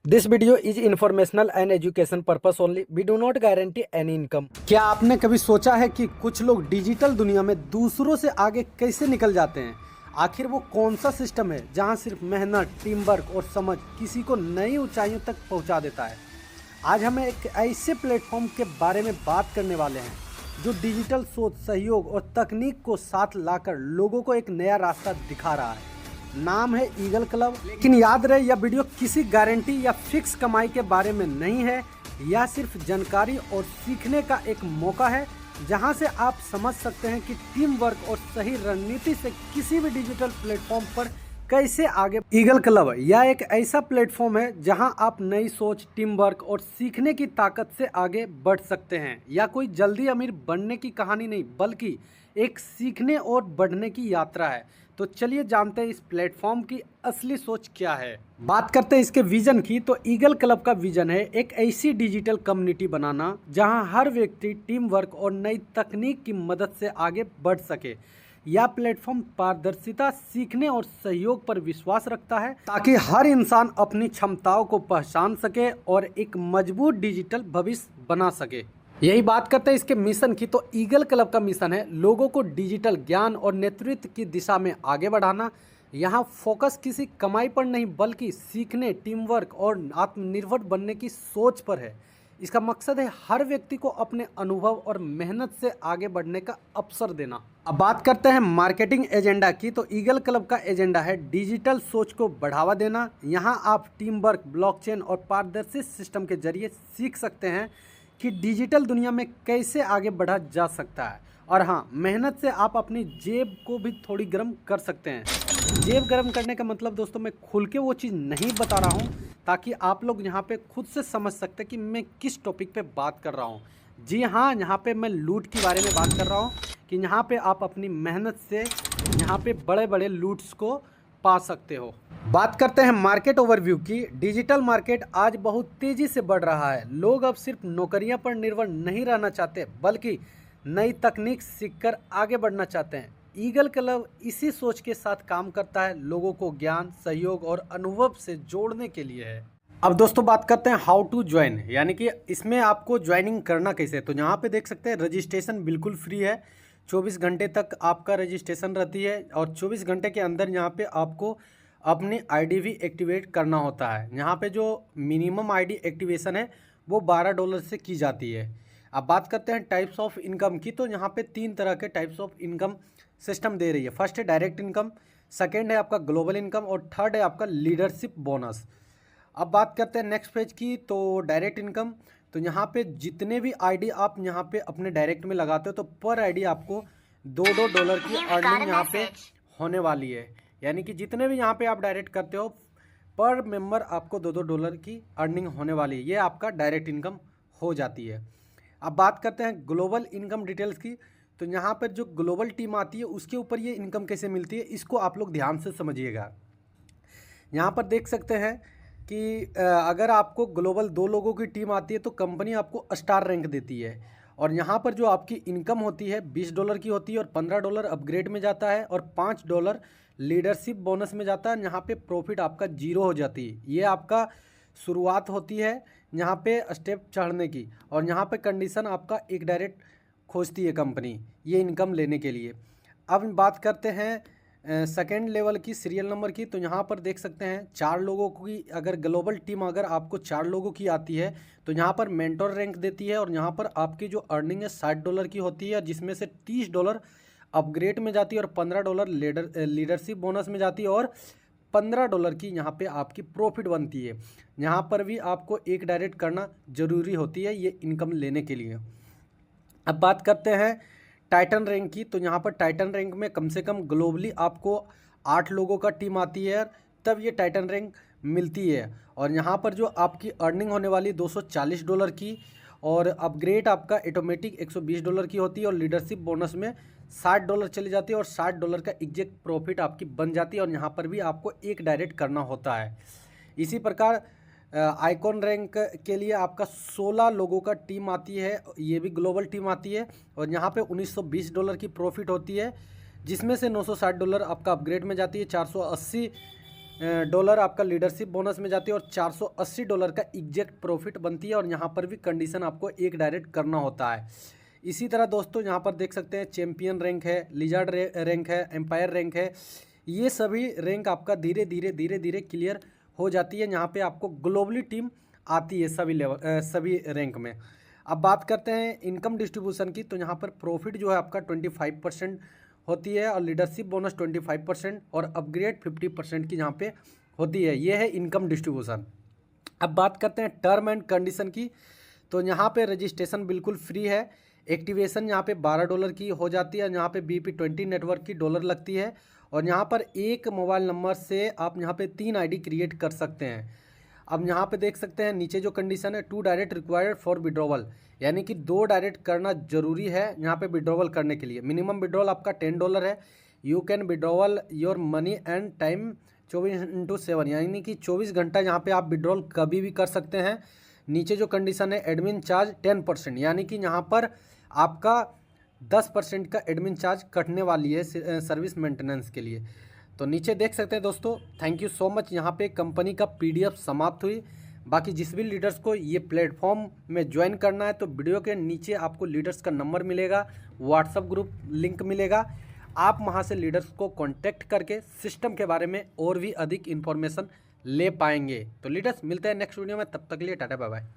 This video is informational and education purpose only. We do not guarantee any income. क्या आपने कभी सोचा है कि कुछ लोग डिजिटल दुनिया में दूसरों से आगे कैसे निकल जाते हैं? आखिर वो कौन सा सिस्टम है जहां सिर्फ मेहनत, टीम वर्क और समझ किसी को नई ऊंचाइयों तक पहुंचा देता है? आज हम एक ऐसे प्लेटफॉर्म के बारे में बात करने वाले हैं जो डिजिटल सोच, सहयोग और तकनीक को साथ लाकर लोगों को एक नया रास्ता दिखा रहा है। नाम है ईगल क्लब। लेकिन याद रहे, यह वीडियो किसी गारंटी या फिक्स कमाई के बारे में नहीं है। यह सिर्फ जानकारी और सीखने का एक मौका है जहां से आप समझ सकते हैं कि टीम वर्क और सही रणनीति से किसी भी डिजिटल प्लेटफॉर्म पर कैसे आगे। ईगल क्लब यह एक ऐसा प्लेटफॉर्म है जहां आप नई सोच, टीम वर्क और सीखने की ताकत से आगे बढ़ सकते हैं। यह कोई जल्दी अमीर बनने की कहानी नहीं, बल्कि एक सीखने और बढ़ने की यात्रा है। तो चलिए जानते हैं इस प्लेटफॉर्म की असली सोच क्या है। बात करते हैं इसके विजन की, तो ईगल क्लब का विजन है एक ऐसी डिजिटल कम्युनिटी बनाना जहां हर व्यक्ति टीम वर्क और नई तकनीक की मदद से आगे बढ़ सके। यह प्लेटफॉर्म पारदर्शिता, सीखने और सहयोग पर विश्वास रखता है ताकि हर इंसान अपनी क्षमताओं को पहचान सके और एक मजबूत डिजिटल भविष्य बना सके। यही बात करते हैं इसके मिशन की, तो ईगल क्लब का मिशन है लोगों को डिजिटल ज्ञान और नेतृत्व की दिशा में आगे बढ़ाना। यहाँ फोकस किसी कमाई पर नहीं, बल्कि सीखने, टीम वर्क और आत्मनिर्भर बनने की सोच पर है। इसका मकसद है हर व्यक्ति को अपने अनुभव और मेहनत से आगे बढ़ने का अवसर देना। अब बात करते हैं मार्केटिंग एजेंडा की, तो ईगल क्लब का एजेंडा है डिजिटल सोच को बढ़ावा देना। यहाँ आप टीम वर्क, ब्लॉकचेन और पारदर्शी सिस्टम के जरिए सीख सकते हैं कि डिजिटल दुनिया में कैसे आगे बढ़ा जा सकता है। और हाँ, मेहनत से आप अपनी जेब को भी थोड़ी गर्म कर सकते हैं। जेब गर्म करने का मतलब दोस्तों, मैं खुल के वो चीज़ नहीं बता रहा हूँ, ताकि आप लोग यहाँ पे खुद से समझ सकते हैं कि मैं किस टॉपिक पे बात कर रहा हूँ। जी हाँ, यहाँ पे मैं लूट के बारे में बात कर रहा हूँ कि यहाँ पे आप अपनी मेहनत से यहाँ पे बड़े बड़े लूट्स को पा सकते हो। बात करते हैं मार्केट ओवरव्यू की। डिजिटल मार्केट आज बहुत तेजी से बढ़ रहा है। लोग अब सिर्फ नौकरियां पर निर्भर नहीं रहना चाहते, बल्कि नई तकनीक सीखकर आगे बढ़ना चाहते हैं। ईगल क्लब इसी सोच के साथ काम करता है, लोगों को ज्ञान, सहयोग और अनुभव से जोड़ने के लिए है। अब दोस्तों बात करते हैं हाउ टू ज्वाइन, यानी कि इसमें आपको ज्वाइनिंग करना कैसे है। तो यहाँ पे देख सकते हैं रजिस्ट्रेशन बिल्कुल फ्री है। 24 घंटे तक आपका रजिस्ट्रेशन रहती है और 24 घंटे के अंदर यहाँ पे आपको अपनी आईडी भी एक्टिवेट करना होता है। यहाँ पे जो मिनिमम आईडी एक्टिवेशन है वो $12 से की जाती है। अब बात करते हैं टाइप्स ऑफ इनकम की, तो यहाँ पे 3 तरह के टाइप्स ऑफ इनकम सिस्टम दे रही है। फर्स्ट है डायरेक्ट इनकम, सेकेंड है आपका ग्लोबल इनकम और थर्ड है आपका लीडरशिप बोनस। अब बात करते हैं नेक्स्ट पेज की, तो डायरेक्ट इनकम। तो यहाँ पे जितने भी आईडी आप यहाँ पे अपने डायरेक्ट में लगाते हो, तो पर आईडी आपको $2 की अर्निंग यहाँ पे होने वाली है। यानी कि जितने भी यहाँ पे आप डायरेक्ट करते हो, पर मेंबर आपको $2 की अर्निंग होने वाली है। ये आपका डायरेक्ट इनकम हो जाती है। अब बात करते हैं ग्लोबल इनकम डिटेल्स की, तो यहाँ पर जो ग्लोबल टीम आती है उसके ऊपर ये इनकम कैसे मिलती है, इसको आप लोग ध्यान से समझिएगा। यहाँ पर देख सकते हैं कि अगर आपको ग्लोबल 2 लोगों की टीम आती है तो कंपनी आपको स्टार रैंक देती है। और यहाँ पर जो आपकी इनकम होती है $20 की होती है और $15 अपग्रेड में जाता है और $5 लीडरशिप बोनस में जाता है। यहाँ पे प्रॉफिट आपका 0 हो जाती है। ये आपका शुरुआत होती है यहाँ पे स्टेप चढ़ने की, और यहाँ पे कंडीशन आपका एक डायरेक्ट खोजती है कंपनी ये इनकम लेने के लिए। अब बात करते हैं सेकेंड लेवल की, सीरियल नंबर की, तो यहाँ पर देख सकते हैं 4 लोगों की अगर ग्लोबल टीम अगर आपको 4 लोगों की आती है तो यहाँ पर मेंटोर रैंक देती है। और यहाँ पर आपकी जो अर्निंग है $60 की होती है, जिसमें से $30 अपग्रेड में जाती है और $15 लीडरशिप बोनस में जाती है और $15 की यहाँ पे आपकी प्रॉफिट बनती है। यहाँ पर भी आपको एक डायरेक्ट करना ज़रूरी होती है ये इनकम लेने के लिए। अब बात करते हैं टाइटन रैंक की, तो यहाँ पर टाइटन रैंक में कम से कम ग्लोबली आपको 8 लोगों का टीम आती है, तब ये टाइटन रैंक मिलती है। और यहाँ पर जो आपकी अर्निंग होने वाली $240 की, और अपग्रेड आपका ऑटोमेटिक $120 की होती है और लीडरशिप बोनस में $60 चली जाती है और $60 का एग्जैक्ट प्रॉफिट आपकी बन जाती है। और यहाँ पर भी आपको एक डायरेक्ट करना होता है। इसी प्रकार आइकॉन रैंक के लिए आपका 16 लोगों का टीम आती है, ये भी ग्लोबल टीम आती है और यहाँ पे $1920 की प्रॉफिट होती है, जिसमें से $960 आपका अपग्रेड में जाती है, 480 डॉलर आपका लीडरशिप बोनस में जाती है और $480 का एग्जैक्ट प्रॉफिट बनती है। और यहाँ पर भी कंडीशन आपको एक डायरेक्ट करना होता है। इसी तरह दोस्तों यहाँ पर देख सकते हैं चैम्पियन रैंक है, लिजार्ड रैंक है, एम्पायर रैंक है। ये सभी रैंक आपका धीरे धीरे क्लियर हो जाती है। यहाँ पे आपको ग्लोबली टीम आती है सभी रैंक में। अब बात करते हैं इनकम डिस्ट्रीब्यूशन की, तो यहाँ पर प्रॉफिट जो है आपका 25% होती है और लीडरशिप बोनस 25% और अपग्रेड 50% की यहाँ पे होती है। ये है इनकम डिस्ट्रीब्यूशन। अब बात करते हैं टर्म एंड कंडीशन की, तो यहाँ पे रजिस्ट्रेशन बिल्कुल फ्री है। एक्टिवेशन यहाँ पे $12 की हो जाती है। यहाँ पे BP20 नेटवर्क की डॉलर लगती है। और यहाँ पर एक मोबाइल नंबर से आप यहाँ पे 3 ID क्रिएट कर सकते हैं। अब यहाँ पे देख सकते हैं नीचे जो कंडीशन है 2 डायरेक्ट रिक्वायर्ड फॉर विड्रॉवल, यानी कि 2 डायरेक्ट करना जरूरी है यहाँ पे विड्रॉवल करने के लिए। मिनिमम विड्रॉवल आपका $10 है। You can withdrawal your money and time 24/7, यानी कि 24 घंटा यहाँ पे आप विड्रॉल कभी भी कर सकते हैं। नीचे जो कंडीशन है एडमिन चार्ज 10%, यानी कि यहाँ पर आपका 10% का एडमिन चार्ज कटने वाली है सर्विस मेंटेनेंस के लिए। तो नीचे देख सकते हैं दोस्तों। Thank you so much. यहाँ पे कंपनी का PDF समाप्त हुई। बाकी जिस भी लीडर्स को ये प्लेटफॉर्म में ज्वाइन करना है तो वीडियो के नीचे आपको लीडर्स का नंबर मिलेगा, व्हाट्सअप ग्रुप लिंक मिलेगा। आप वहाँ से लीडर्स को कॉन्टैक्ट करके सिस्टम के बारे में और भी अधिक इन्फॉर्मेशन ले पाएंगे। तो लीडर्स मिलते हैं नेक्स्ट वीडियो में, तब तक के लिए टाटा बाय बाय।